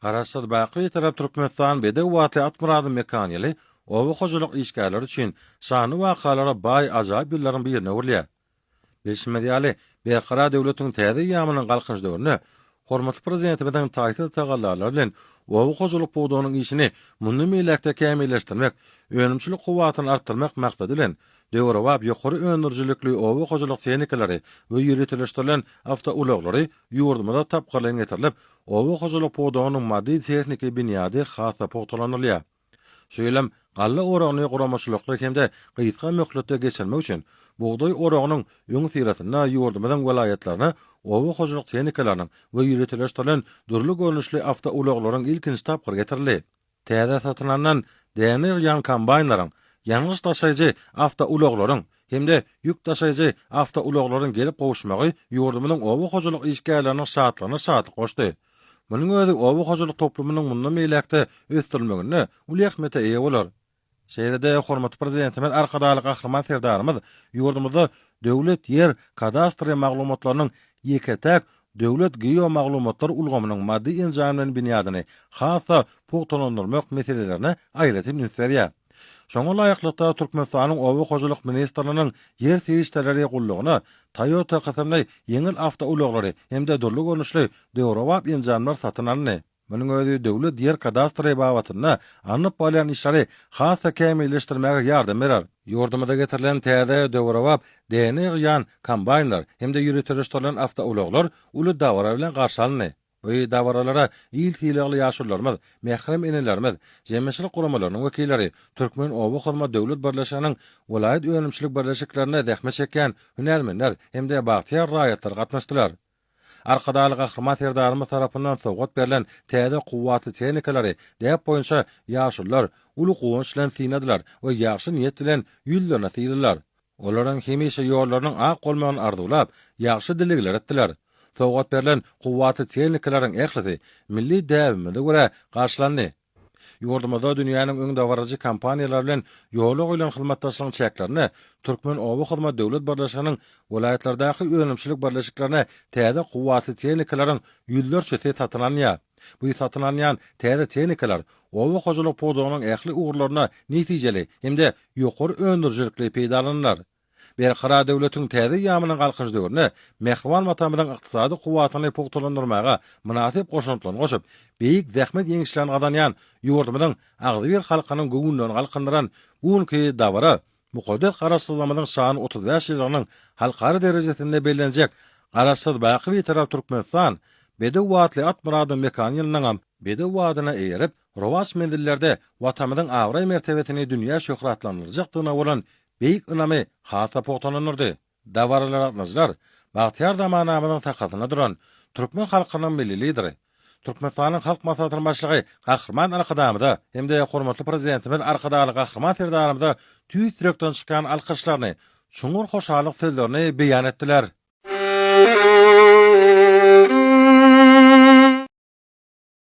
Garaşsyz baky tarap Türkmenistan bede waty atmurady mekanyly owa hojuluk işgärler üçin şany wakalara bay ajaýyp ýyllaryň birine urlýar. Beşmediýaly Berqara döwletiň täze ýamynyň galkynç döwrüne hormatly prezidentimiň taýsir tagallarlar bilen owa hojuluk buwdugynyň işini mundan meýlekde kämilleşdirmek, önümçilik kuwatyny artdyrmak maksady bilen döwre wap ýokary öndürjilikli owa hojuluk tehnikalary we ýürütilýän awtouloglary ýurdumyza tapgyrlan getirilip, owa hojuluk buwdugynyň maddi texniki binýady hasa pogtalanylýar. Şeýlem galla oragyny guramaçylykly hemde gyýytka möhletde geçirmek üçin buğday oragynyň öň siratyna ýurdumyň welayatlaryna owa hojuluk tehnikalarynyň we ýürütilýän durly görnüşli awtouloglaryň ilkinji tapgyr getirildi. Täze satylanan däne ýan kombaynlaryň, ýalňyş taşaýjy awtouloglaryň hemde ýük taşaýjy awtouloglaryň gelip gowuşmagy ýurdumyň owa hojuluk işgärleriniň şatlygyna şat goşdy. Munyň özi owa hojuluk toplumynyň mundan meýlekde ösdirilmegine uly ähmiýete eýe bolar. Şeýlede hormatly prezidentimiz arkadaly gahrman serdarymyz ýurdumyzda döwlet ýer kadastry maglumatlarynyň ýeketäk döwlet geomaglumatlar ulgamynyň maddi enjamlaryny binýadyny hasa pogtalandyrmak meselelerini aýratyn ünsberýär. Şoňa laýyklykda Türkmenistanyň owa hojuluk ministrliginiň ýer serişleri gullugyna Toyota gatamly ýeňil awtouloglary hemde durly görnüşli döwre wap enjamlar satyn alny. Munyň özi döwlet ýer kadastry babatyna anyp bolýan işleri hasa kämilleşdirmäge ýardam berer. Ýurdumyza getirilen täze döwre wap däne ýan kombaynlar hemde ýürütilýän awtouloglar uly dawara bilen garşy alny. Bu dawaralara il-hilagly ýaşurlarymyz, mehrem enelerimiz, jemgyýetçilik guramalarynyň wekilleri, Türkmen Owa Hyzmat Döwlet Birleşiginiň welaýat öňümçilik birleşiklerine dähme çeken hünärmenler hemde bagtyar raýatlar gatnaşdylar. Arkadaly gahrman serdarymyz tarapyndan sowgat berilen täze kuwwatly tehnikalary däp boýunça ýaşurlar uly gowunç bilen synadilar we ýaşy niýet bilen ýüllerine syýdylar. Olaryň hemişe ýollarynyň ak bolmagyny arzulap, ýaşy dilegler etdiler. Sowgat berilen kuwwatly tehnikalaryň ählisi milli däwimizde görä garşylandy. Ýurdumyzda dünýäniň öň dawarajy kompaniýalary bilen ýolak bilen hyzmatdaşlygyň çäklerini Türkmen Owa Hyzmat Döwlet Birleşiginiň welaýatlardaky öňümçilik birleşiklerine täze kuwwatly tehnikalaryň ýüllerçe satynanýar. Bu satynanýan täze tehnikalar owa hojuluk buwdugynyň ähli ugurlaryna netijeli hemde ýokary öndürjilikli peýdalanýar. Berqara döwletiň täze ýamynyň galkynç döwrüne mehriban matamynyň ykdysady kuwwatyny pogtalandyrmaga münasip goşuntylaryny goşup, beýik zähmet ýeňişlerini gadanýan ýurdumyň agdy bir halkynyň göwünlerini galkyndyran buňky dawara mukaddes garaşsyzlamadyň şany 35 ýylynyň halkary derejesinde bellenjek garaşsyz baky bir tarap Türkmenistan bede watly atmurady mekanylynyň bede wadyna eýerip, rowaç mendillerde watamynyň awray mertebetini dünýä şöhratlandyrjakdygyna bolan beýik ynamy hasa pogtalanyrdy. Dawaralar atnaşlar bagtyar zamanamynyň takatyna duran Türkmen halkynyň milli lideri, Türkmenistanyň halk maslahatynyň başlygy Gahrman Arkadamyda hemde hormatly prezidentimiz Arkadaly Gahrman serdarymyza tüýtürekden çykan alkyşlaryny, çuňur hoşalyk sözlerini beýan etdiler.